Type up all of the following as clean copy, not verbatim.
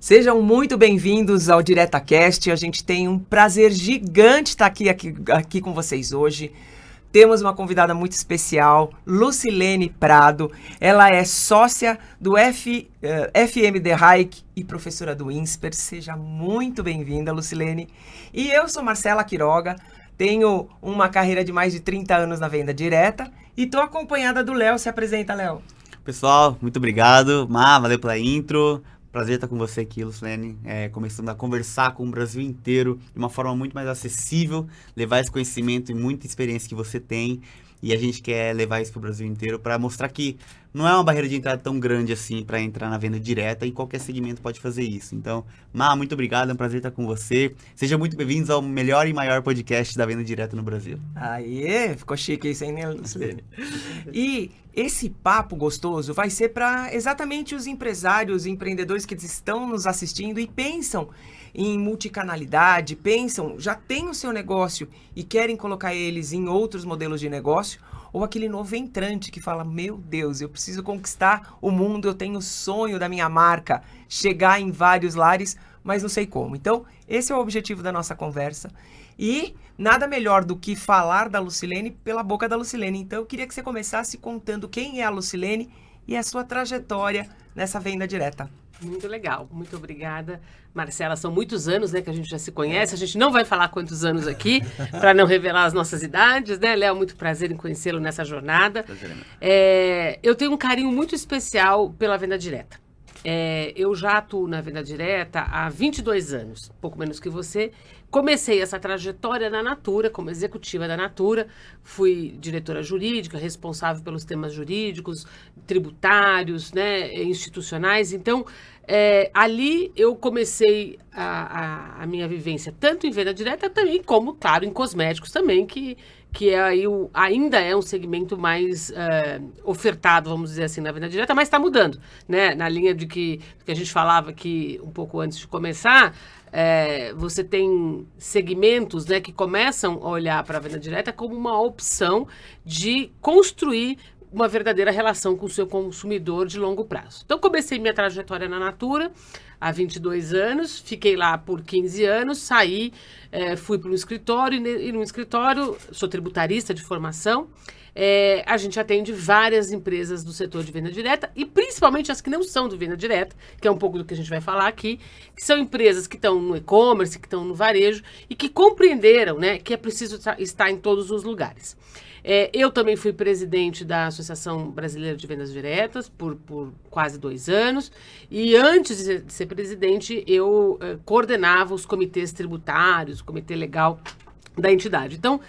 Sejam muito bem-vindos ao DiretaCast. A gente tem um prazer gigante estar aqui com vocês hoje. Temos uma convidada muito especial, Lucilene Prado. Ela é sócia do FMD Hayek e professora do INSPER. Seja muito bem-vinda, Lucilene. E eu sou Marcela Quiroga, tenho uma carreira de mais de 30 anos na venda direta e estou acompanhada do Léo. Se apresenta, Léo. Pessoal, muito obrigado. Valeu pela intro. Prazer estar com você aqui, Lucilene, começando a conversar com o Brasil inteiro de uma forma muito mais acessível, levar esse conhecimento e muita experiência que você tem, e a gente quer levar isso para o Brasil inteiro para mostrar que não é uma barreira de entrada tão grande assim para entrar na venda direta, e qualquer segmento pode fazer isso. Então, muito obrigado, é um prazer estar com você. Sejam muito bem-vindos ao melhor e maior podcast da venda direta no Brasil. Aê, ficou chique isso aí, né, Lucilene? E esse papo gostoso vai ser para exatamente os empresários e empreendedores que estão nos assistindo e pensam em multicanalidade, já têm o seu negócio e querem colocar eles em outros modelos de negócio, ou aquele novo entrante que fala, meu Deus, eu preciso conquistar o mundo, eu tenho o sonho da minha marca, chegar em vários lares, mas não sei como. Então, esse é o objetivo da nossa conversa. E nada melhor do que falar da Lucilene pela boca da Lucilene. Então, eu queria que você começasse contando quem é a Lucilene e a sua trajetória nessa venda direta. Muito legal, muito obrigada, Marcela. São muitos anos, né, que a gente já se conhece. A gente não vai falar quantos anos aqui, para não revelar as nossas idades, né? Léo, muito prazer em conhecê-lo nessa jornada. Eu tenho um carinho muito especial pela venda direta. Eu já atuo na venda direta há 22 anos, pouco menos que você. Comecei essa trajetória na Natura, como executiva da Natura. Fui diretora jurídica, responsável pelos temas jurídicos, tributários, né, institucionais. Então, ali eu comecei a minha vivência, tanto em venda direta também, como, claro, em cosméticos também, que ainda é um segmento mais ofertado, vamos dizer assim, na venda direta, mas está mudando, né? Na linha de que a gente falava aqui um pouco antes de começar, você tem segmentos, né, que começam a olhar para a venda direta como uma opção de construir uma verdadeira relação com o seu consumidor de longo prazo. Então, comecei minha trajetória na Natura há 22 anos, fiquei lá por 15 anos, saí, fui para um escritório, e no escritório, sou tributarista de formação, a gente atende várias empresas do setor de venda direta, e principalmente as que não são de venda direta, que é um pouco do que a gente vai falar aqui, que são empresas que estão no e-commerce, que estão no varejo, e que compreenderam, né, que é preciso estar em todos os lugares. Eu também fui presidente da Associação Brasileira de Vendas Diretas por quase 2 anos, e antes de ser presidente, eu coordenava os comitês tributários, o comitê legal da entidade. Então,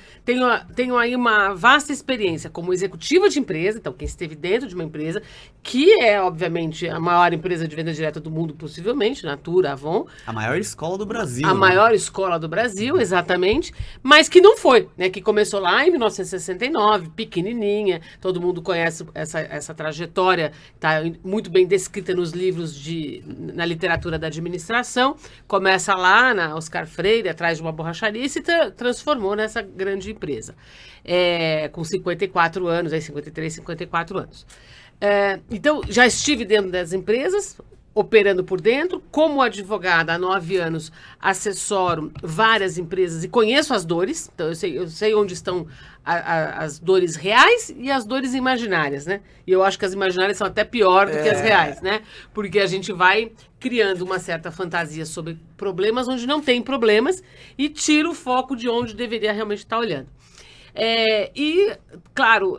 tenho aí uma vasta experiência como executiva de empresa, então quem esteve dentro de uma empresa, que é, obviamente, a maior empresa de venda direta do mundo, possivelmente, Natura, Avon. A maior escola do Brasil. A maior escola do Brasil, exatamente, mas que não foi, né? Que começou lá em 1969, pequenininha, todo mundo conhece essa trajetória, está muito bem descrita nos livros na literatura da administração, começa lá na Oscar Freire, atrás de uma borracharia, e se transformou nessa grande empresa, com 54 anos, 53, 54 anos. Então, já estive dentro das empresas, operando por dentro, como advogada há 9 anos, assessoro várias empresas e conheço as dores, então eu sei onde estão as dores reais e as dores imaginárias, né? E eu acho que as imaginárias são até pior do que as reais, né? Porque a gente vai criando uma certa fantasia sobre problemas onde não tem problemas e tira o foco de onde deveria realmente estar olhando. E, claro,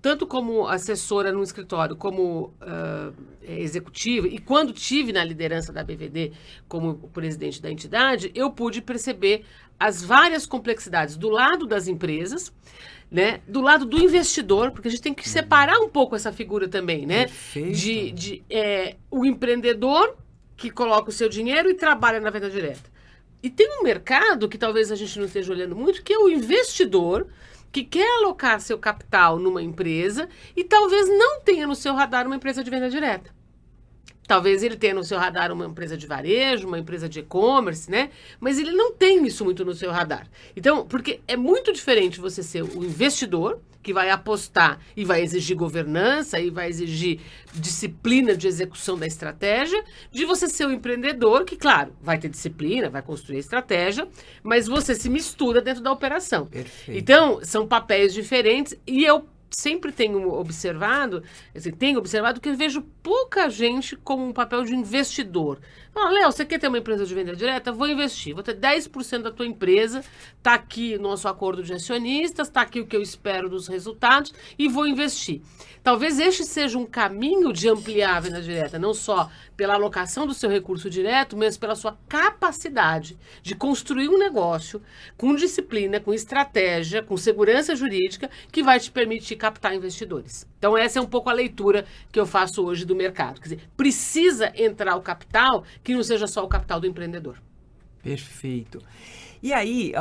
tanto como assessora no escritório, como executiva, e quando tive na liderança da BVD como presidente da entidade, eu pude perceber as várias complexidades do lado das empresas, né, do lado do investidor, porque a gente tem que separar um pouco essa figura também, né? O empreendedor que coloca o seu dinheiro e trabalha na venda direta. E tem um mercado que talvez a gente não esteja olhando muito, que é o investidor que quer alocar seu capital numa empresa e talvez não tenha no seu radar uma empresa de venda direta. Talvez ele tenha no seu radar uma empresa de varejo, uma empresa de e-commerce, né? Mas ele não tem isso muito no seu radar. Então, porque é muito diferente você ser o investidor, que vai apostar e vai exigir governança e vai exigir disciplina de execução da estratégia, de você ser um empreendedor que, claro, vai ter disciplina, vai construir a estratégia, mas você se mistura dentro da operação. Perfeito. Então, são papéis diferentes e eu sempre tenho observado que eu vejo pouca gente como um papel de investidor. Fala, Léo, você quer ter uma empresa de venda direta? Vou investir, vou ter 10% da tua empresa, tá aqui nosso acordo de acionistas, tá aqui o que eu espero dos resultados e vou investir. Talvez este seja um caminho de ampliar a venda direta, não só pela alocação do seu recurso direto, mas pela sua capacidade de construir um negócio com disciplina, com estratégia, com segurança jurídica, que vai te permitir captar investidores. Então, essa é um pouco a leitura que eu faço hoje do mercado. Quer dizer, precisa entrar o capital que não seja só o capital do empreendedor. Perfeito. E aí,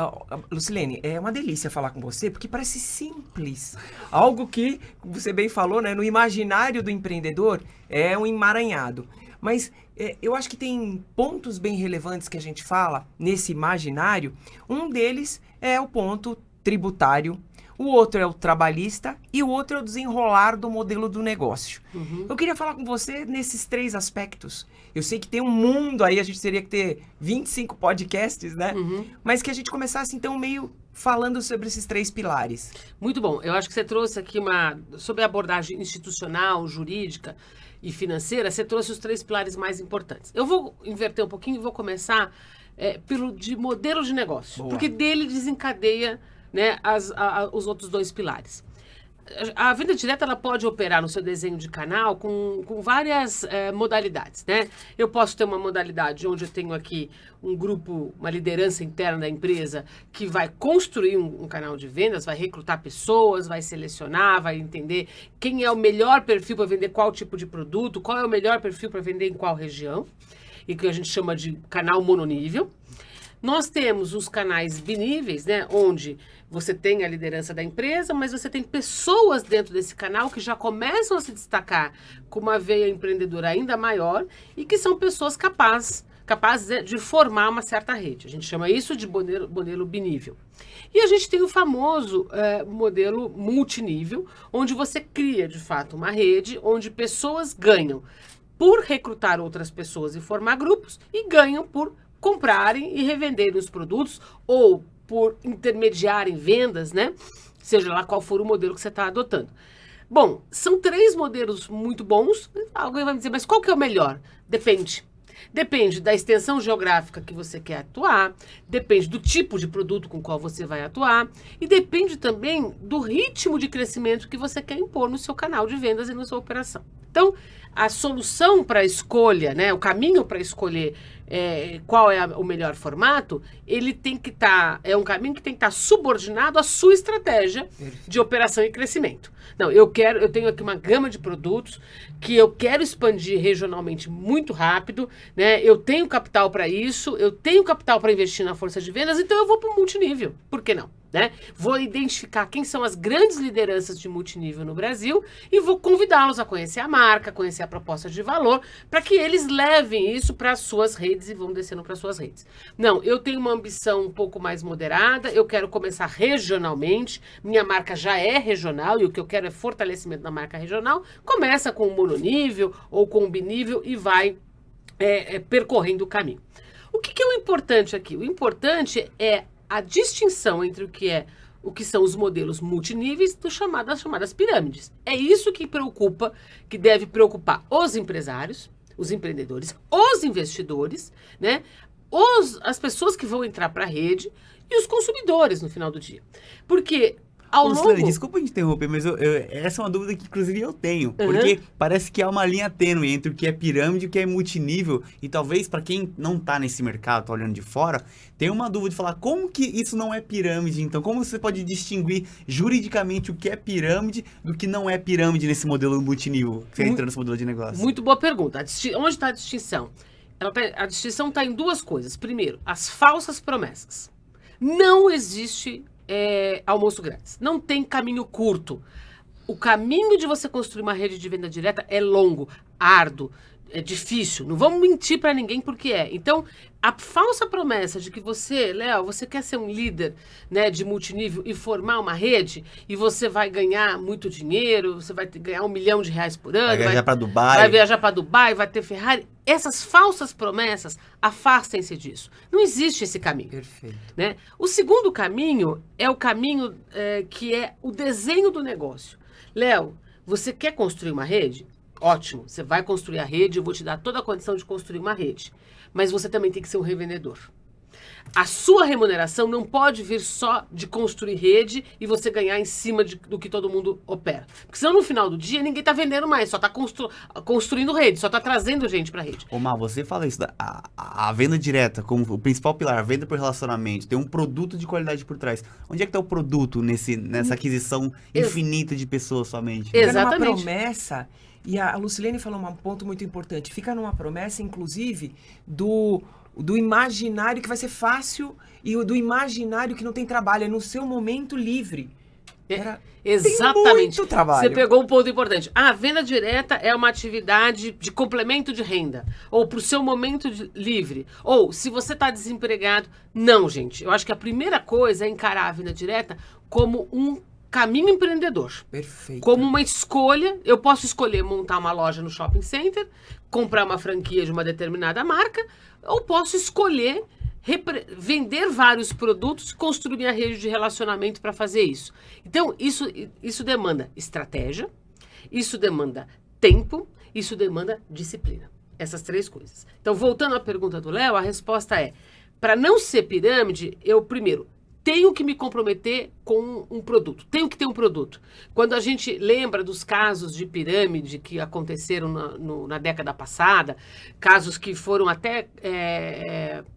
Lucilene, é uma delícia falar com você, porque parece simples. Algo que, você bem falou, né, no imaginário do empreendedor é um emaranhado. Mas eu acho que tem pontos bem relevantes que a gente fala nesse imaginário. Um deles é o ponto tributário, o outro é o trabalhista e o outro é o desenrolar do modelo do negócio. Eu queria falar com você nesses 3 aspectos. Eu sei que tem um mundo aí, a gente teria que ter 25 podcasts, né? Mas que a gente começasse, então, meio falando sobre esses 3 pilares. Muito bom. Eu acho que você trouxe aqui sobre a abordagem institucional, jurídica e financeira, você trouxe os 3 pilares mais importantes. Eu vou inverter um pouquinho e vou começar de modelo de negócio. Boa. Porque dele desencadeia, né, os outros 2 pilares. A venda direta ela pode operar no seu desenho de canal com várias modalidades, né? Eu posso ter uma modalidade onde eu tenho aqui um grupo, uma liderança interna da empresa que vai construir um canal de vendas, vai recrutar pessoas, vai selecionar, vai entender quem é o melhor perfil para vender qual tipo de produto, qual é o melhor perfil para vender em qual região, e que a gente chama de canal mononível. Nós temos os canais biníveis, né, onde você tem a liderança da empresa, mas você tem pessoas dentro desse canal que já começam a se destacar com uma veia empreendedora ainda maior e que são pessoas capazes de formar uma certa rede. A gente chama isso de modelo binível. E a gente tem o famoso modelo multinível, onde você cria, de fato, uma rede onde pessoas ganham por recrutar outras pessoas e formar grupos e ganham por comprarem e revenderem os produtos ou por intermediarem vendas, né? Seja lá qual for o modelo que você está adotando. Bom, são 3 modelos muito bons. Alguém vai me dizer, mas qual que é o melhor? Depende. Depende da extensão geográfica que você quer atuar, depende do tipo de produto com o qual você vai atuar e depende também do ritmo de crescimento que você quer impor no seu canal de vendas e na sua operação. Então, a solução para a escolha, né, o caminho para escolher qual é o melhor formato, ele tem que estar, é um caminho que tem que estar subordinado à sua estratégia de operação e crescimento. Não, eu tenho aqui uma gama de produtos que eu quero expandir regionalmente muito rápido, né? Eu tenho capital para isso, eu tenho capital para investir na força de vendas, então eu vou para o multinível. Por que não? Né? Vou identificar quem são as grandes lideranças de multinível no Brasil e vou convidá-los a conhecer a marca, conhecer a proposta de valor, para que eles levem isso para as suas redes e vão descendo para as suas redes. Não, eu tenho uma ambição um pouco mais moderada, eu quero começar regionalmente, minha marca já é regional e o que eu quero é fortalecimento da marca regional, começa com o mononível ou com o binível e vai percorrendo o caminho. O que é o importante aqui? O importante é a distinção entre o que são os modelos multiníveis das chamadas pirâmides. É isso que deve preocupar os empresários, os empreendedores, os investidores, né? As pessoas que vão entrar para a rede e os consumidores no final do dia. Porque ao longo... Desculpa te interromper, mas essa é uma dúvida que inclusive eu tenho. Porque parece que há uma linha tênue entre o que é pirâmide e o que é multinível. E talvez para quem não tá nesse mercado, tá olhando de fora, tem uma dúvida de falar como que isso não é pirâmide. Então, como você pode distinguir juridicamente o que é pirâmide do que não é pirâmide nesse modelo multinível, que você entra nesse modelo de negócio? Muito boa pergunta. Onde está a distinção? A distinção está em 2 coisas. Primeiro, as falsas promessas. Não existe almoço grátis. Não tem caminho curto. o caminho de você construir uma rede de venda direta é longo, árduo, é difícil. Não vamos mentir para ninguém porque é. Então, a falsa promessa de que você, Léo, você quer ser um líder, né, de multinível e formar uma rede e você vai ganhar muito dinheiro, você vai ganhar R$1 milhão por ano. Vai viajar para Dubai. Vai viajar para Dubai, vai ter Ferrari. Essas falsas promessas, afastem-se disso. Não existe esse caminho. Perfeito. Né? O segundo caminho é o caminho que é o desenho do negócio. Léo, você quer construir uma rede? Ótimo, você vai construir a rede, eu vou te dar toda a condição de construir uma rede. Mas você também tem que ser um revendedor. A sua remuneração não pode vir só de construir rede e você ganhar em cima do que todo mundo opera. Porque senão no final do dia ninguém está vendendo mais, só está construindo rede, só está trazendo gente para a rede. Ô, Mar, você fala isso, a venda direta como o principal pilar, a venda por relacionamento, tem um produto de qualidade por trás. Onde é que está o produto nessa aquisição infinita de pessoas somente? Fica Exatamente. numa promessa, e a Lucilene falou um ponto muito importante, fica numa promessa, inclusive, do imaginário que vai ser fácil e do imaginário que não tem trabalho, é no seu momento livre. Exatamente. Tem muito trabalho. Você pegou um ponto importante. A venda direta é uma atividade de complemento de renda. Ou para o seu momento livre. Ou se você está desempregado. Não, gente. Eu acho que a primeira coisa é encarar a venda direta como um caminho empreendedor. Perfeito. Como uma escolha. Eu posso escolher montar uma loja no shopping center, comprar uma franquia de uma determinada marca, ou posso escolher vender vários produtos, construir minha rede de relacionamento para fazer isso. Então, isso demanda estratégia, isso demanda tempo, isso demanda disciplina. Essas três coisas. Então, voltando à pergunta do Léo, a resposta é, para não ser pirâmide, eu primeiro tenho que me comprometer com um produto, tenho que ter um produto. Quando a gente lembra dos casos de pirâmide que aconteceram na década passada, casos que foram até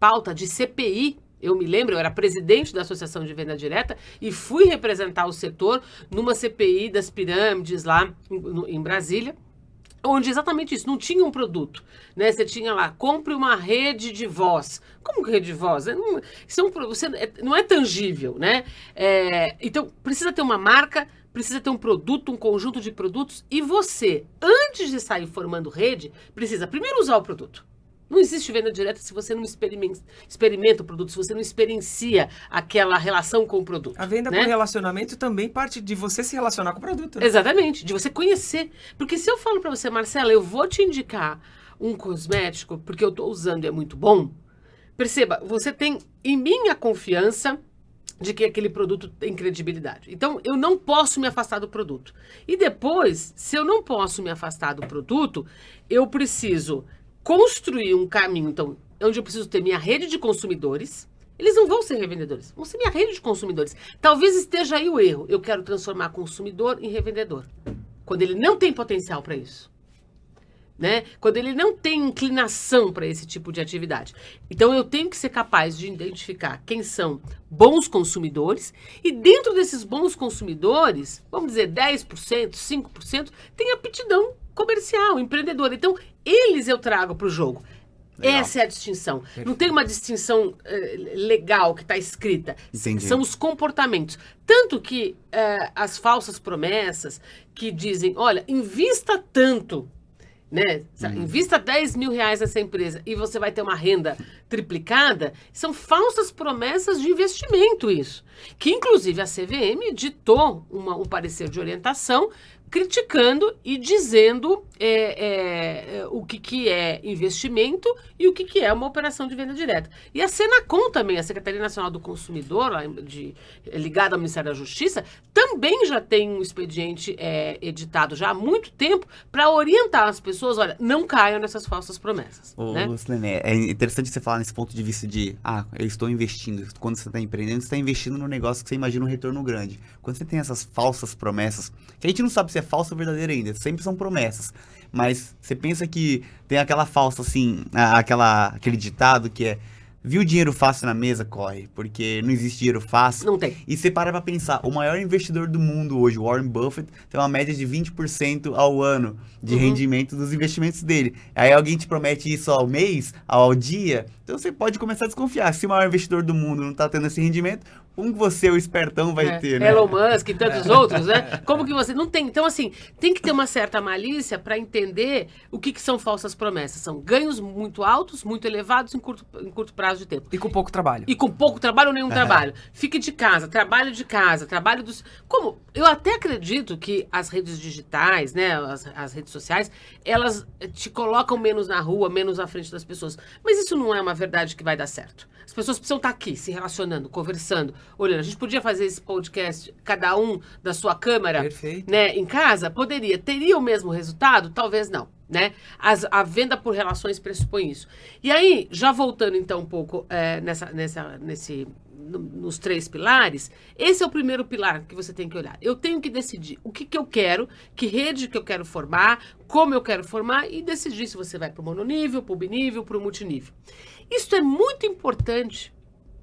pauta de CPI, eu me lembro, eu era presidente da Associação de Venda Direta e fui representar o setor numa CPI das pirâmides lá em Brasília, onde exatamente isso, não tinha um produto, né? Você tinha lá, compre uma rede de voz. Como que rede de voz? Não é tangível, né? Então, precisa ter uma marca, precisa ter um produto, um conjunto de produtos, e você, antes de sair formando rede, precisa primeiro usar o produto. Não existe venda direta se você não experimenta o produto, se você não experiencia aquela relação com o produto. A venda por relacionamento também parte de você se relacionar com o produto. Né? Exatamente, de você conhecer. Porque se eu falo para você, Marcela, eu vou te indicar um cosmético porque eu estou usando e é muito bom, perceba, você tem em mim a confiança de que aquele produto tem credibilidade. Então, eu não posso me afastar do produto. E depois, se eu não posso me afastar do produto, eu preciso construir um caminho, então, onde eu preciso ter minha rede de consumidores. Eles não vão ser revendedores, vão ser minha rede de consumidores. Talvez esteja aí o erro. Eu quero transformar consumidor em revendedor. Quando ele não tem potencial para isso. Né? Quando ele não tem inclinação para esse tipo de atividade. Então, eu tenho que ser capaz de identificar quem são bons consumidores e dentro desses bons consumidores, vamos dizer 10%, 5%, tem aptidão comercial, empreendedor. Então, eles eu trago para o jogo. Legal. Essa é a distinção. Perfeito. Não tem uma distinção legal que está escrita. Entendi. São os comportamentos. Tanto que as falsas promessas que dizem, olha, invista tanto, né? Invista R$10 mil nessa empresa e você vai ter uma renda triplicada, são falsas promessas de investimento isso. Que, inclusive, a CVM editou um parecer de orientação criticando e dizendo o que é investimento e o que é uma operação de venda direta. E a Senacom também, a Secretaria Nacional do Consumidor, ligada ao Ministério da Justiça, também já tem um expediente editado já há muito tempo para orientar as pessoas, olha, não caiam nessas falsas promessas. Né? Lucilene, é interessante você falar nesse ponto de vista de, eu estou investindo. Quando você está empreendendo, você está investindo num negócio que você imagina um retorno grande. Quando você tem essas falsas promessas, que a gente não sabe se é falsa ou verdadeira ainda, sempre são promessas. Mas você pensa que tem aquela falsa, assim, aquele ditado que é, viu dinheiro fácil na mesa, corre, porque não existe dinheiro fácil. Não tem. E você para pra pensar, o maior investidor do mundo hoje, Warren Buffett, tem uma média de 20% ao ano de rendimento dos investimentos dele. Aí alguém te promete isso ao mês, ao dia, então você pode começar a desconfiar. Se o maior investidor do mundo não tá tendo esse rendimento, Como que você, o espertão, vai ter, né? Elon Musk e tantos outros, né? Como que você... Não tem. Então, assim, tem que ter uma certa malícia para entender o que são falsas promessas. São ganhos muito altos, muito elevados em curto prazo de tempo. E com pouco trabalho. E com pouco trabalho ou nenhum trabalho. Fique de casa, trabalho dos... Como? Eu até acredito que as redes digitais, né, as redes sociais, elas te colocam menos na rua, menos à frente das pessoas. Mas isso não é uma verdade que vai dar certo. As pessoas precisam estar aqui, se relacionando, conversando, olhando. A gente podia fazer esse podcast, cada um da sua câmera, Perfeito. né, em casa? Poderia. Teria o mesmo resultado? Talvez não. Né? A venda por relações pressupõe isso. E aí, já voltando então um pouco nos 3 pilares, esse é o primeiro pilar que você tem que olhar. Eu tenho que decidir o que eu quero, que rede que eu quero formar, como eu quero formar e decidir se você vai para o mononível, para o binível, para o multinível. Isso é muito importante,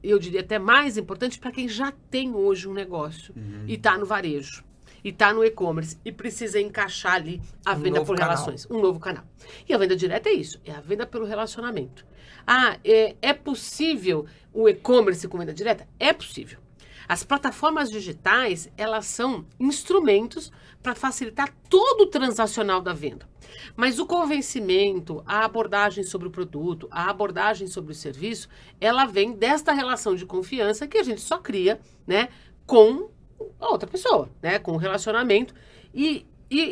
eu diria até mais importante para quem já tem hoje um negócio e está no varejo. E está no e-commerce e precisa encaixar ali a venda por relações, um novo canal. E a venda direta é isso, é a venda pelo relacionamento. É possível o e-commerce com venda direta? É possível. As plataformas digitais, elas são instrumentos para facilitar todo o transacional da venda. Mas o convencimento, a abordagem sobre o produto, a abordagem sobre o serviço, ela vem desta relação de confiança que a gente só cria, né, com a outra pessoa, né, com o relacionamento e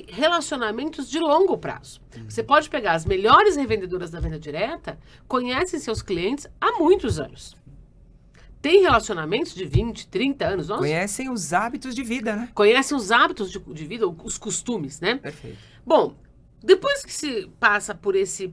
relacionamentos de longo prazo. Você pode pegar as melhores revendedoras da venda direta, conhecem seus clientes há muitos anos. Tem relacionamentos de 20, 30 anos. Nossa. Conhecem os hábitos de vida, né? Conhecem os hábitos de vida, os costumes, né? Perfeito. Bom, depois que se passa por esse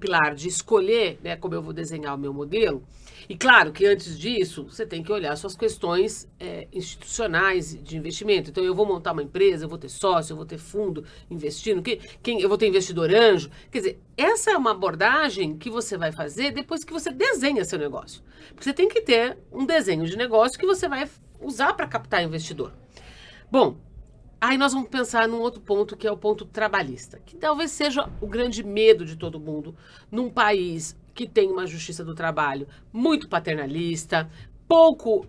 pilar de escolher, né, como eu vou desenhar o meu modelo, e claro que antes disso, você tem que olhar suas questões institucionais de investimento. Então, eu vou montar uma empresa, eu vou ter sócio, eu vou ter fundo investindo, eu vou ter investidor anjo. Quer dizer, essa é uma abordagem que você vai fazer depois que você desenha seu negócio. Porque você tem que ter um desenho de negócio que você vai usar para captar investidor. Bom, aí nós vamos pensar num outro ponto, que é o ponto trabalhista, que talvez seja o grande medo de todo mundo num país que tem uma justiça do trabalho muito paternalista, pouco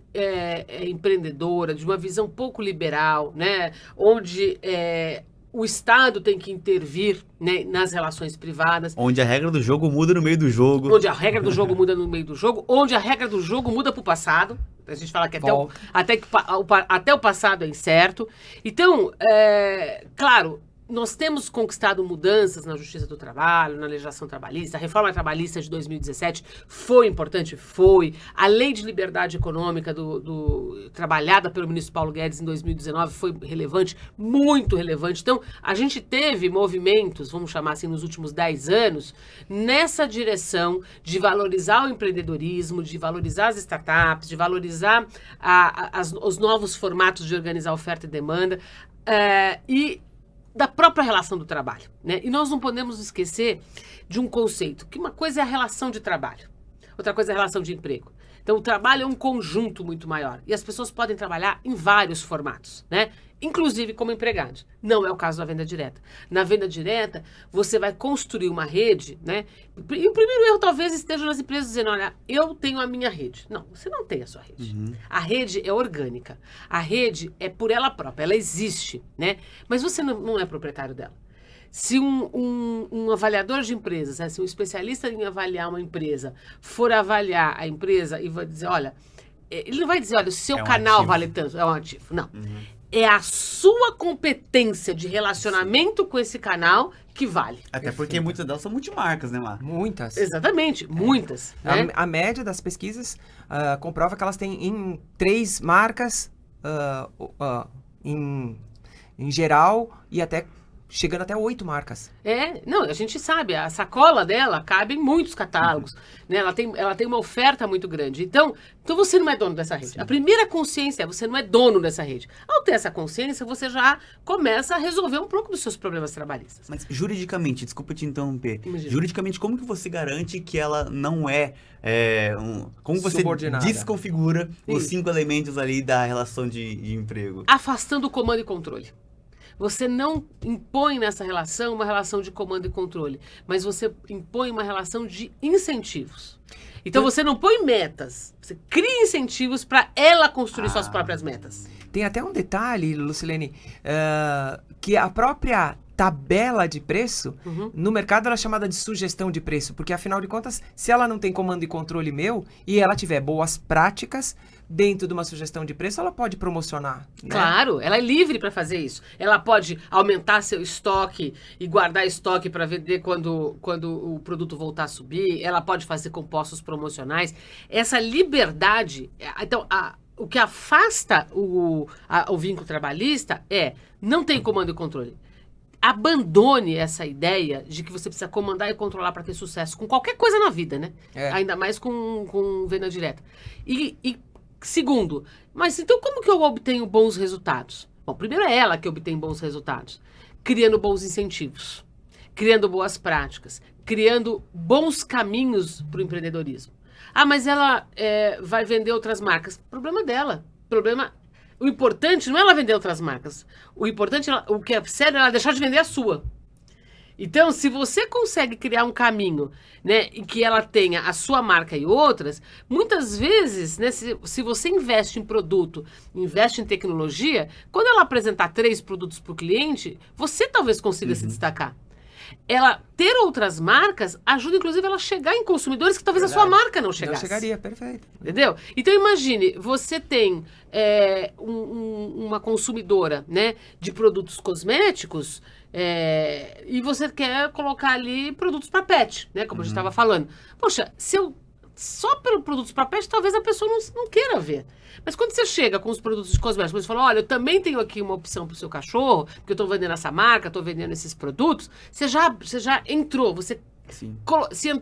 empreendedora, de uma visão pouco liberal, né? Onde o Estado tem que intervir, né, nas relações privadas. Onde a regra do jogo muda no meio do jogo. Onde a regra do jogo muda no meio do jogo. Onde a regra do jogo muda para o passado. A gente fala que até o passado é incerto. Então, claro, nós temos conquistado mudanças na Justiça do Trabalho, na legislação trabalhista. A reforma trabalhista de 2017 foi importante? Foi. A Lei de Liberdade Econômica trabalhada pelo ministro Paulo Guedes em 2019 foi relevante, muito relevante. Então, a gente teve movimentos, vamos chamar assim, nos últimos 10 anos, nessa direção de valorizar o empreendedorismo, de valorizar as startups, de valorizar os novos formatos de organizar oferta e demanda, e da própria relação do trabalho, né? E nós não podemos esquecer de um conceito, que uma coisa é a relação de trabalho, outra coisa é a relação de emprego. Então, o trabalho é um conjunto muito maior. E as pessoas podem trabalhar em vários formatos, né? Inclusive como empregados. Não é o caso da venda direta. Na venda direta, você vai construir uma rede, né? E o primeiro erro talvez esteja nas empresas dizendo, olha, eu tenho a minha rede. Não, você não tem a sua rede. A rede é orgânica. A rede é por ela própria, ela existe, né? Mas você não é proprietário dela. Se um avaliador de empresas, né, se um especialista em avaliar uma empresa, for avaliar a empresa e vai dizer, olha, ele não vai dizer, olha, o seu canal ativo. Vale tanto, é um ativo. Não. É a sua competência de relacionamento com esse canal que vale. Até porque muitas delas são multimarcas, né, Mar? Muitas. Exatamente, muitas. Né? A média das pesquisas comprova que elas têm em 3 marcas em geral e até chegando até 8 marcas. Não, a gente sabe, a sacola dela cabe em muitos catálogos, né? Ela tem uma oferta muito grande. Então você não é dono dessa rede. A primeira consciência é você não é dono dessa rede. Ao ter essa consciência, você já começa a resolver um pouco dos seus problemas trabalhistas. Mas juridicamente, desculpa te interromper, Imagina. juridicamente como que você garante que ela não como você Subordinada. desconfigura os Isso. 5 elementos ali da relação de emprego? Afastando o comando e controle. você não impõe nessa relação uma relação de comando e controle, mas você impõe uma relação de incentivos. Então você não põe metas, você cria incentivos para ela construir suas próprias metas. Tem até um detalhe, Lucilene, que a própria tabela de preço, no mercado ela é chamada de sugestão de preço, porque afinal de contas, se ela não tem comando e controle meu, e ela tiver boas práticas dentro de uma sugestão de preço, ela pode promocionar, né? Claro, ela é livre para fazer isso. Ela pode aumentar seu estoque e guardar estoque para vender quando o produto voltar a subir. Ela pode fazer compostos promocionais. Essa liberdade... Então, o que afasta o vínculo trabalhista não tem comando e controle. Abandone essa ideia de que você precisa comandar e controlar para ter sucesso com qualquer coisa na vida, né? Ainda mais com venda direta. E segundo, mas então como que eu obtenho bons resultados? Bom, primeiro é ela que obtém bons resultados. Criando bons incentivos, criando boas práticas, criando bons caminhos para o empreendedorismo. Ah, mas ela vai vender outras marcas. Problema dela. O importante não é ela vender outras marcas. O importante, o que é sério, é ela deixar de vender a sua. Então, se você consegue criar um caminho, né, em que ela tenha a sua marca e outras, muitas vezes, né, se você investe em produto, investe em tecnologia, quando ela apresentar 3 produtos para o cliente, você talvez consiga se destacar. Ela ter outras marcas ajuda, inclusive, ela a chegar em consumidores que talvez a sua marca não chegasse. Não chegaria, perfeito. Entendeu? Então, imagine, você tem uma consumidora, né, de produtos cosméticos e você quer colocar ali produtos para pet, né, como a gente estava falando. Poxa, só pelo produtos para pet, talvez a pessoa não queira ver. Mas quando você chega com os produtos de cosméticos, você fala, olha, eu também tenho aqui uma opção para o seu cachorro, porque eu estou vendendo essa marca, estou vendendo esses produtos, você já entrou, você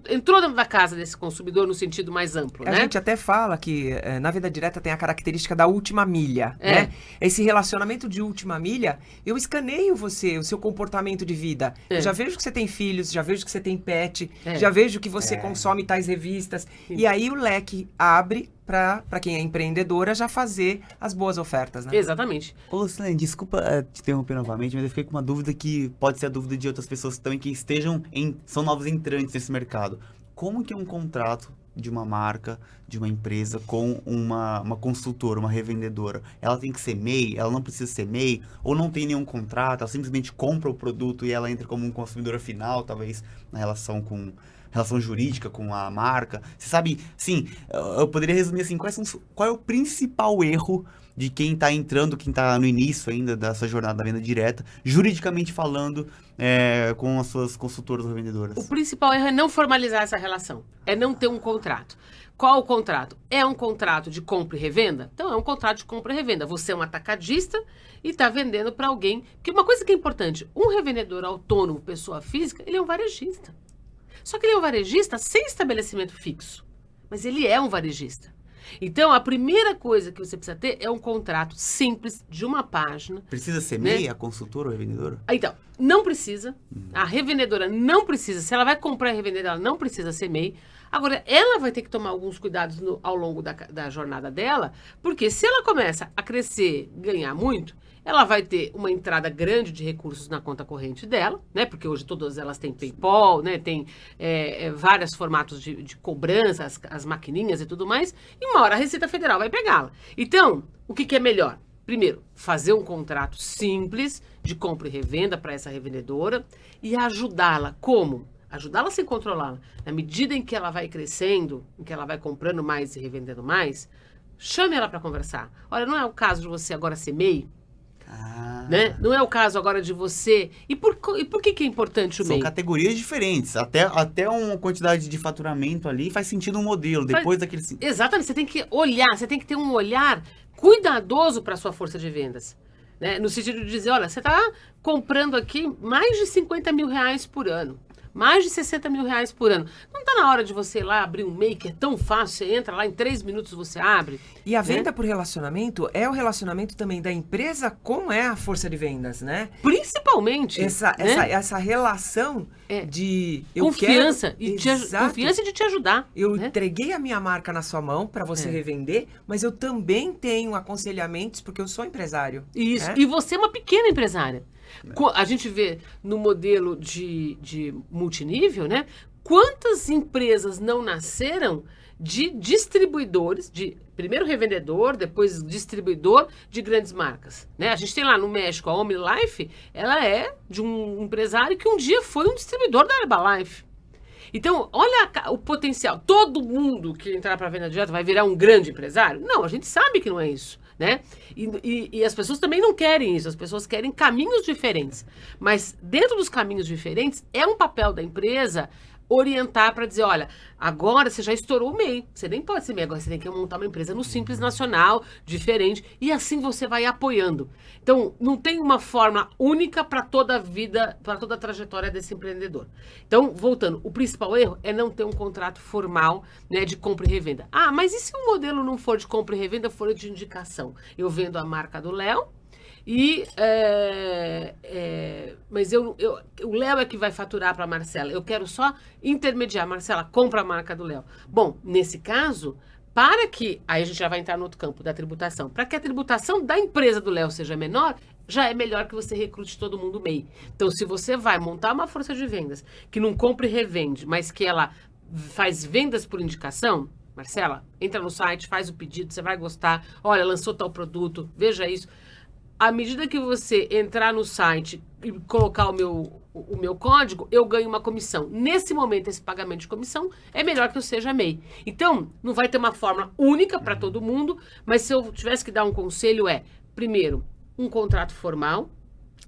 entrou dentro da casa desse consumidor no sentido mais amplo, né? A gente até fala que na venda direta tem a característica da última milha, né? Esse relacionamento de última milha, eu escaneio você, o seu comportamento de vida. Eu já vejo que você tem filhos, já vejo que você tem pet, já vejo que você consome tais revistas. E aí o leque abre para quem é empreendedora já fazer as boas ofertas, né? Exatamente. Ô, Lucilene, desculpa te interromper novamente, mas eu fiquei com uma dúvida que pode ser a dúvida de outras pessoas também que são novos entrantes nesse mercado. Como que é um contrato de uma marca, de uma empresa com uma consultora, uma revendedora? Ela tem que ser MEI? Ela não precisa ser MEI? Ou não tem nenhum contrato? Ela simplesmente compra o produto e ela entra como um consumidora final, talvez na relação jurídica com a marca? Você sabe, sim, eu poderia resumir assim, qual é o principal erro de quem está entrando, quem está no início ainda dessa jornada da venda direta, juridicamente falando, com as suas consultoras ou revendedoras? O principal erro é não formalizar essa relação, é não ter um contrato. Qual o contrato? É um contrato de compra e revenda? Então, é um contrato de compra e revenda. Você é um atacadista e está vendendo para alguém. Porque uma coisa que é importante, um revendedor autônomo, pessoa física, ele é um varejista. Só que ele é um varejista sem estabelecimento fixo. Mas ele é um varejista. Então, a primeira coisa que você precisa ter é um contrato simples, de uma página. Precisa ser MEI, a consultora ou a revendedora? Então, não precisa. A revendedora não precisa. Se ela vai comprar e revender, ela não precisa ser MEI. Agora, ela vai ter que tomar alguns cuidados ao longo da jornada dela, porque se ela começa a crescer, ganhar muito, ela vai ter uma entrada grande de recursos na conta corrente dela, né? Porque hoje todas elas têm PayPal, né? Tem vários formatos de cobrança, as maquininhas e tudo mais. E uma hora a Receita Federal vai pegá-la. Então, o que é melhor? Primeiro, fazer um contrato simples de compra e revenda para essa revendedora e ajudá-la. Como? Ajudá-la sem controlá-la. Na medida em que ela vai crescendo, em que ela vai comprando mais e revendendo mais, chame ela para conversar. Olha, não é o caso de você agora ser MEI? Né? Não é o caso agora de você... E por que é importante o MEI? São categorias diferentes. Até uma quantidade de faturamento ali faz sentido um modelo. Depois daquele... Exatamente. Você tem que olhar, você tem que ter um olhar cuidadoso para a sua força de vendas. Né? No sentido de dizer, olha, você está comprando aqui mais de 50 mil reais por ano. Mais de 60 mil reais por ano. Não está na hora de você ir lá abrir um MEI, que é tão fácil, você entra lá, em 3 minutos você abre. E a venda por relacionamento é o relacionamento também da empresa com a força de vendas, né? Principalmente. Essa relação de... Confiança e de te ajudar. Eu entreguei a minha marca na sua mão para você revender, mas eu também tenho aconselhamentos porque eu sou empresário. Isso. E você é uma pequena empresária. A gente vê no modelo de multinível, né? Quantas empresas não nasceram de distribuidores, de primeiro revendedor, depois distribuidor de grandes marcas, né? A gente tem lá no México a OmniLife, ela é de um empresário que um dia foi um distribuidor da Herbalife. Então, olha o potencial. Todo mundo que entrar para a venda direta vai virar um grande empresário? Não, a gente sabe que não é isso, né? E as pessoas também não querem isso, as pessoas querem caminhos diferentes. Mas dentro dos caminhos diferentes, é um papel da empresa orientar para dizer, olha, agora você já estourou o MEI, você nem pode ser MEI, agora você tem que montar uma empresa no Simples Nacional, diferente, e assim você vai apoiando. Então, não tem uma forma única para toda a vida, para toda a trajetória desse empreendedor. Então, voltando, o principal erro é não ter um contrato formal, né, de compra e revenda. Ah, mas e se o modelo não for de compra e revenda, for de indicação? Eu vendo a marca do Léo, mas o Léo é que vai faturar para a Marcela. Eu quero só intermediar. Marcela, compra a marca do Léo. Bom, nesse caso, aí a gente já vai entrar no outro campo da tributação. Para que a tributação da empresa do Léo seja menor, já é melhor que você recrute todo mundo MEI. Então, se você vai montar uma força de vendas que não compra e revende, mas que ela faz vendas por indicação, Marcela, entra no site, faz o pedido, você vai gostar. Olha, lançou tal produto, veja isso. À medida que você entrar no site e colocar o meu código, eu ganho uma comissão. Nesse momento, esse pagamento de comissão é melhor que eu seja MEI. Então, não vai ter uma fórmula única para todo mundo, mas se eu tivesse que dar um conselho primeiro, um contrato formal,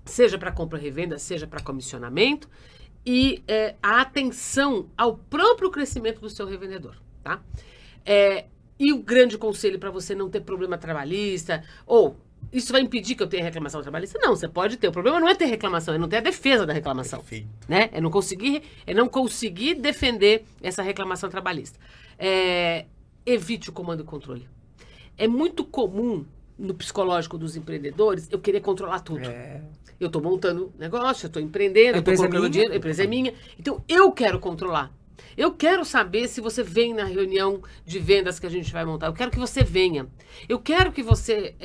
seja para compra e revenda, seja para comissionamento, e a atenção ao próprio crescimento do seu revendedor, tá? E o grande conselho para você não ter problema trabalhista, ou isso vai impedir que eu tenha reclamação trabalhista? Não, você pode ter. O problema não é ter reclamação, é não ter a defesa da reclamação. Perfeito. Né? É não conseguir defender essa reclamação trabalhista. Evite o comando e controle. É muito comum no psicológico dos empreendedores eu querer controlar tudo. Eu estou montando negócio, eu estou empreendendo, eu estou colocando dinheiro, a empresa é minha. Então, eu quero controlar. Eu quero saber se você vem na reunião de vendas que a gente vai montar. Eu quero que você venha. Eu quero que você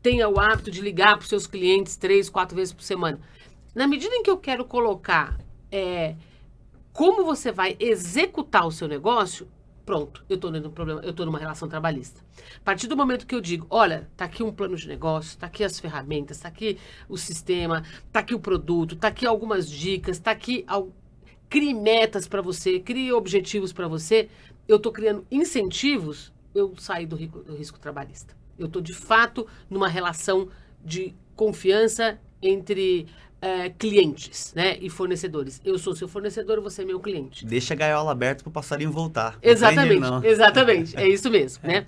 tenha o hábito de ligar para os seus clientes 3, 4 vezes por semana. Na medida em que eu quero colocar como você vai executar o seu negócio, pronto, eu estou numa relação trabalhista. A partir do momento que eu digo, olha, está aqui um plano de negócio, está aqui as ferramentas, está aqui o sistema, está aqui o produto, está aqui algumas dicas, está aqui... Crie metas para você, crie objetivos para você. Eu estou criando incentivos, eu saio do risco trabalhista. Eu estou, de fato, numa relação de confiança entre clientes, né, e fornecedores. Eu sou seu fornecedor, você é meu cliente. Deixa a gaiola aberta para o passarinho voltar. Exatamente, é isso mesmo, né?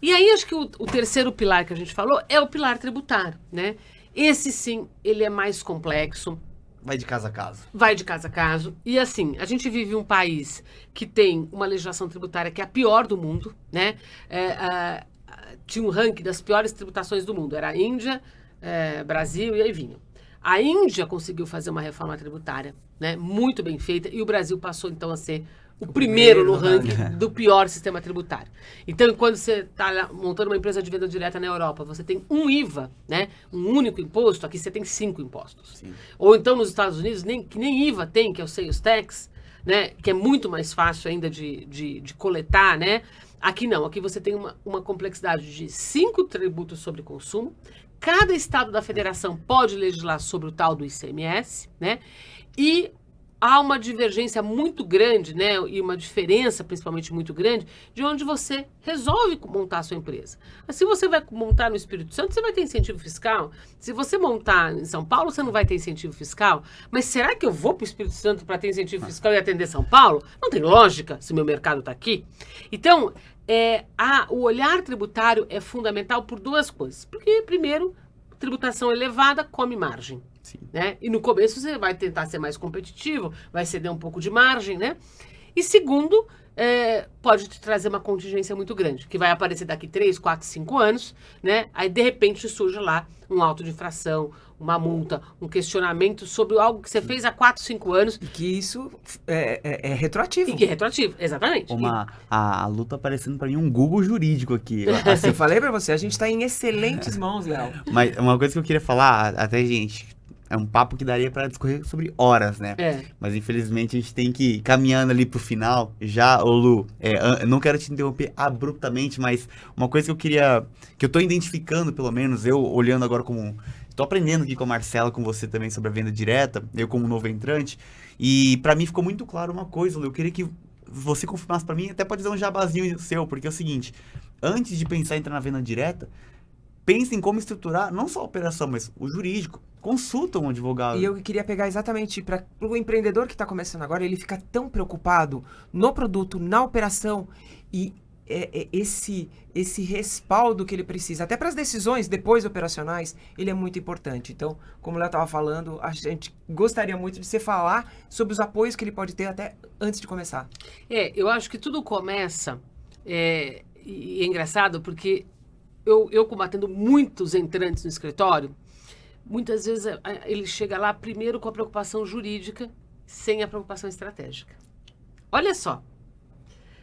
E aí, acho que o terceiro pilar que a gente falou é o pilar tributário, né? Esse, sim, ele é mais complexo. Vai de casa a casa. Vai de casa a casa. E assim, a gente vive um país que tem uma legislação tributária que é a pior do mundo, né? Tinha um ranking das piores tributações do mundo. Era a Índia, Brasil e aí vinha. A Índia conseguiu fazer uma reforma tributária, né? Muito bem feita. E o Brasil passou, então, a ser o primeiro no ranking do pior sistema tributário. Então, quando você está montando uma empresa de venda direta na Europa, você tem um IVA, né? Um único imposto, aqui você tem 5 impostos. Sim. Ou então, nos Estados Unidos, que nem IVA tem, que é o Sales Tax, né? Que é muito mais fácil ainda de coletar, né? Aqui não, aqui você tem uma complexidade de 5 tributos sobre consumo. Cada estado da federação pode legislar sobre o tal do ICMS, né? E há uma divergência muito grande, né, e uma diferença principalmente muito grande, de onde você resolve montar a sua empresa. Mas se você vai montar no Espírito Santo, você vai ter incentivo fiscal. Se você montar em São Paulo, você não vai ter incentivo fiscal. Mas será que eu vou para o Espírito Santo para ter incentivo fiscal e atender São Paulo? Não tem lógica se meu mercado está aqui. Então, o olhar tributário é fundamental por 2 coisas. Porque, primeiro, tributação elevada come margem. Né? E no começo você vai tentar ser mais competitivo, vai ceder um pouco de margem, né? E segundo, pode te trazer uma contingência muito grande, que vai aparecer daqui 3, 4, 5 anos, né? Aí de repente surge lá um auto de infração, uma multa, um questionamento sobre algo que você fez há 4, 5 anos. E que isso é retroativo. E que é retroativo, exatamente. A luta parecendo para mim um Google jurídico aqui. Assim, eu falei para você, a gente está em excelentes mãos, Léo. Mas uma coisa que eu queria falar, até gente... é um papo que daria para discorrer sobre horas, né? Mas infelizmente a gente tem que ir caminhando ali pro final. Já, ô Lu, eu não quero te interromper abruptamente, mas uma coisa que eu tô identificando, pelo menos, eu olhando agora tô aprendendo aqui com a Marcela, com você também sobre a venda direta, eu como novo entrante, e para mim ficou muito claro uma coisa, Lu, eu queria que você confirmasse para mim, até pode dizer um jabazinho seu, porque é o seguinte, antes de pensar em entrar na venda direta, pense em como estruturar, não só a operação, mas o jurídico. Consulta um advogado. E eu queria pegar exatamente para o empreendedor que está começando agora, ele fica tão preocupado no produto, na operação, e esse respaldo que ele precisa, até para as decisões depois operacionais, ele é muito importante. Então, como o Léo estava falando, a gente gostaria muito de você falar sobre os apoios que ele pode ter até antes de começar. Eu acho que tudo começa, e é engraçado, porque eu combatendo muitos entrantes no escritório, muitas vezes ele chega lá primeiro com a preocupação jurídica, sem a preocupação estratégica. Olha só.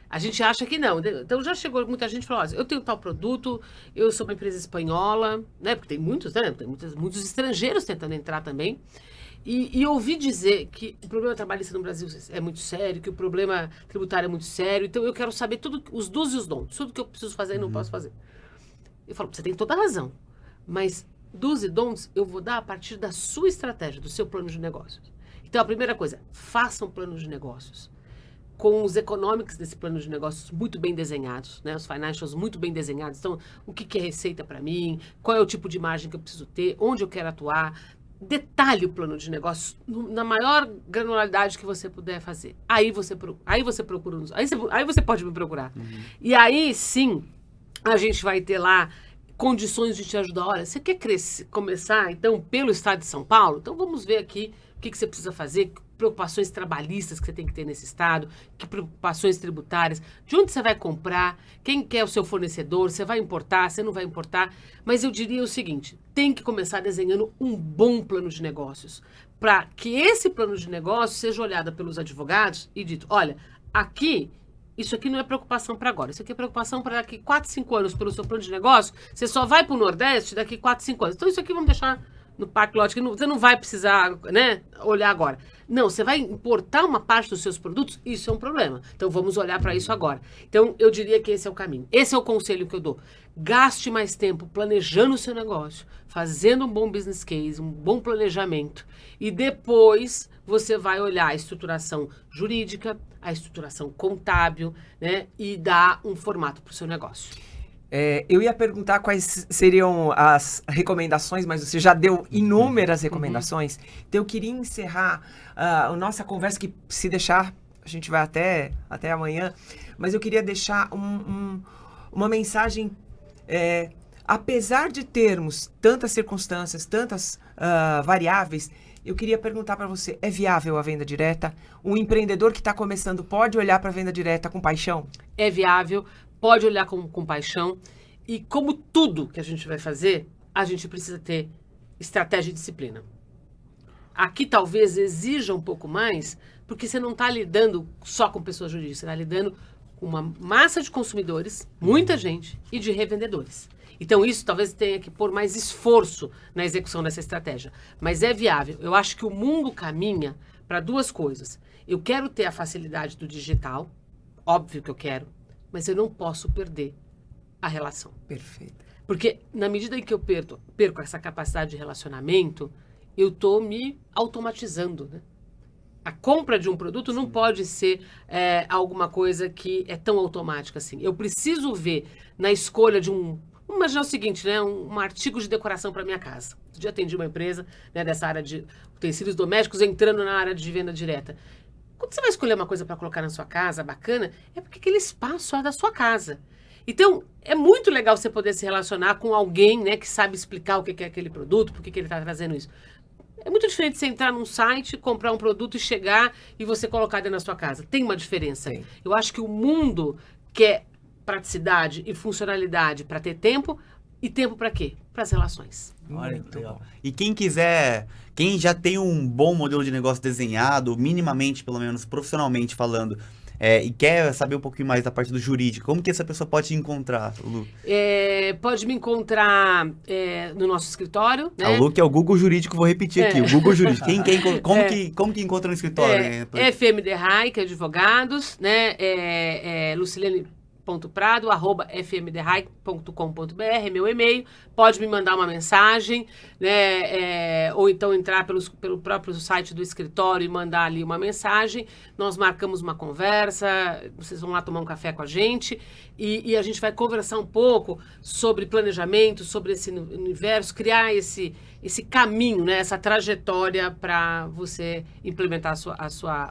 A gente acha que não. Então já chegou muita gente e falou, eu tenho tal produto, eu sou uma empresa espanhola, né? Porque tem muitos, né? Tem muitos estrangeiros tentando entrar também. E ouvi dizer que o problema trabalhista no Brasil é muito sério, que o problema tributário é muito sério, então eu quero saber tudo, os do's e os don'ts, tudo que eu preciso fazer e não posso fazer. Eu falo, você tem toda a razão, mas do's e don'ts eu vou dar a partir da sua estratégia, do seu plano de negócios. Então a primeira coisa, faça um plano de negócios, com os economics desse plano de negócios muito bem desenhados, né? Os financials muito bem desenhados. Então, o que é receita para mim? Qual é o tipo de margem que eu preciso ter? Onde eu quero atuar? Detalhe o plano de negócios na maior granularidade que você puder fazer. Aí você procura, aí você pode me procurar. E aí, sim, a gente vai ter lá condições de te ajudar. Olha, você quer começar, então, pelo estado de São Paulo? Então, vamos ver aqui o que você precisa fazer, preocupações trabalhistas que você tem que ter nesse estado, que preocupações tributárias, de onde você vai comprar, quem que é o seu fornecedor, você vai importar, você não vai importar. Mas eu diria o seguinte, tem que começar desenhando um bom plano de negócios, para que esse plano de negócios seja olhado pelos advogados e dito, olha, isso aqui não é preocupação para agora, isso aqui é preocupação para daqui 4, 5 anos pelo seu plano de negócio, você só vai para o Nordeste daqui 4, 5 anos. Então isso aqui vamos deixar no parque lógico, que você não vai precisar, né, olhar agora. Não, você vai importar uma parte dos seus produtos, isso é um problema. Então vamos olhar para isso agora. Então eu diria que esse é o caminho. Esse é o conselho que eu dou. Gaste mais tempo planejando o seu negócio, fazendo um bom business case, um bom planejamento. E depois você vai olhar a estruturação jurídica, a estruturação contábil, né, e dar um formato para o seu negócio. Eu ia perguntar quais seriam as recomendações, mas você já deu inúmeras recomendações. Então eu queria encerrar a nossa conversa, que se deixar, a gente vai até amanhã, mas eu queria deixar uma mensagem, apesar de termos tantas circunstâncias, tantas variáveis, eu queria perguntar para você, é viável a venda direta? Um empreendedor que está começando pode olhar para a venda direta com paixão? É viável. Pode olhar com paixão, e como tudo que a gente vai fazer, a gente precisa ter estratégia e disciplina. Aqui talvez exija um pouco mais, porque você não está lidando só com pessoas jurídicas, você está lidando com uma massa de consumidores, muita gente, e de revendedores. Então isso talvez tenha que pôr mais esforço na execução dessa estratégia. Mas é viável. Eu acho que o mundo caminha para duas coisas. Eu quero ter a facilidade do digital, óbvio que eu quero, mas eu não posso perder a relação. Perfeito. Porque na medida em que eu perco essa capacidade de relacionamento, eu estou me automatizando, né? A compra de um produto não pode ser alguma coisa que é tão automática assim. Eu preciso ver na escolha de vamos imaginar o seguinte, né? Um artigo de decoração para minha casa. Eu já atendi uma empresa, né, dessa área de utensílios domésticos entrando na área de venda direta. Quando você vai escolher uma coisa para colocar na sua casa, bacana, é porque aquele espaço é da sua casa. Então, é muito legal você poder se relacionar com alguém, né, que sabe explicar o que é aquele produto, por que ele está trazendo isso. É muito diferente você entrar num site, comprar um produto e chegar e você colocar dentro da sua casa. Tem uma diferença. Sim. Eu acho que o mundo quer praticidade e funcionalidade para ter tempo. E tempo para quê? Para as relações. Olha que legal. E quem já tem um bom modelo de negócio desenhado, minimamente, pelo menos profissionalmente falando, e quer saber um pouquinho mais da parte do jurídico, como que essa pessoa pode te encontrar, Lu? Pode me encontrar no nosso escritório, né? A Lu, que é o Google Jurídico, vou repetir aqui, o Google Jurídico. Como que encontra no escritório? FMD Rai, que é advogados, né? lucilene.prado@fmdrai.com.br, meu e-mail. Pode me mandar uma mensagem, né? Ou então entrar pelo próprio site do escritório e mandar ali uma mensagem. Nós marcamos uma conversa, vocês vão lá tomar um café com a gente e a gente vai conversar um pouco sobre planejamento, sobre esse universo, criar esse caminho, né? Essa trajetória para você implementar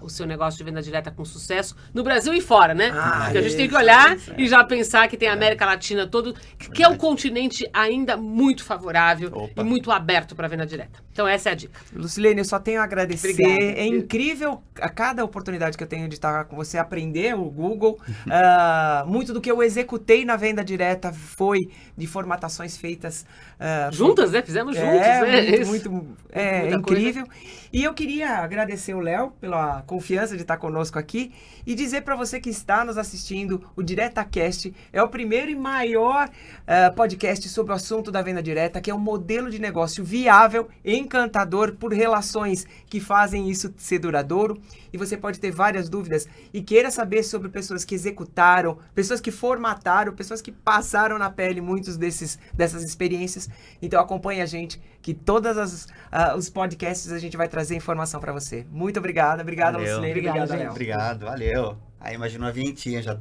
o seu negócio de venda direta com sucesso no Brasil e fora, né? Porque a gente tem que olhar e já pensar que tem a América Latina todo, que é um continente ainda muito favorável e muito aberto para venda direta. Então essa é a dica. Lucilene, eu só tenho a agradecer. Obrigada. É incrível a cada oportunidade que eu tenho de estar com você, aprender o Google. Muito do que eu executei na venda direta foi de formatações feitas juntas, né? Fizemos juntos, né? É incrível. E eu queria agradecer o Léo pela confiança de estar conosco aqui e dizer para você que está nos assistindo, o DiretaCast é o primeiro e maior podcast sobre o assunto da venda direta, que é um modelo de negócio viável, encantador, por relações que fazem isso ser duradouro. E você pode ter várias dúvidas e queira saber sobre pessoas que executaram, pessoas que formataram, pessoas que passaram na pele muitos dessas experiências. Então acompanhe a gente, que todos os podcasts a gente vai trazer informação para você. Muito obrigado, Lucilene. Obrigado, valeu. Aí imagina uma vinhetinha já.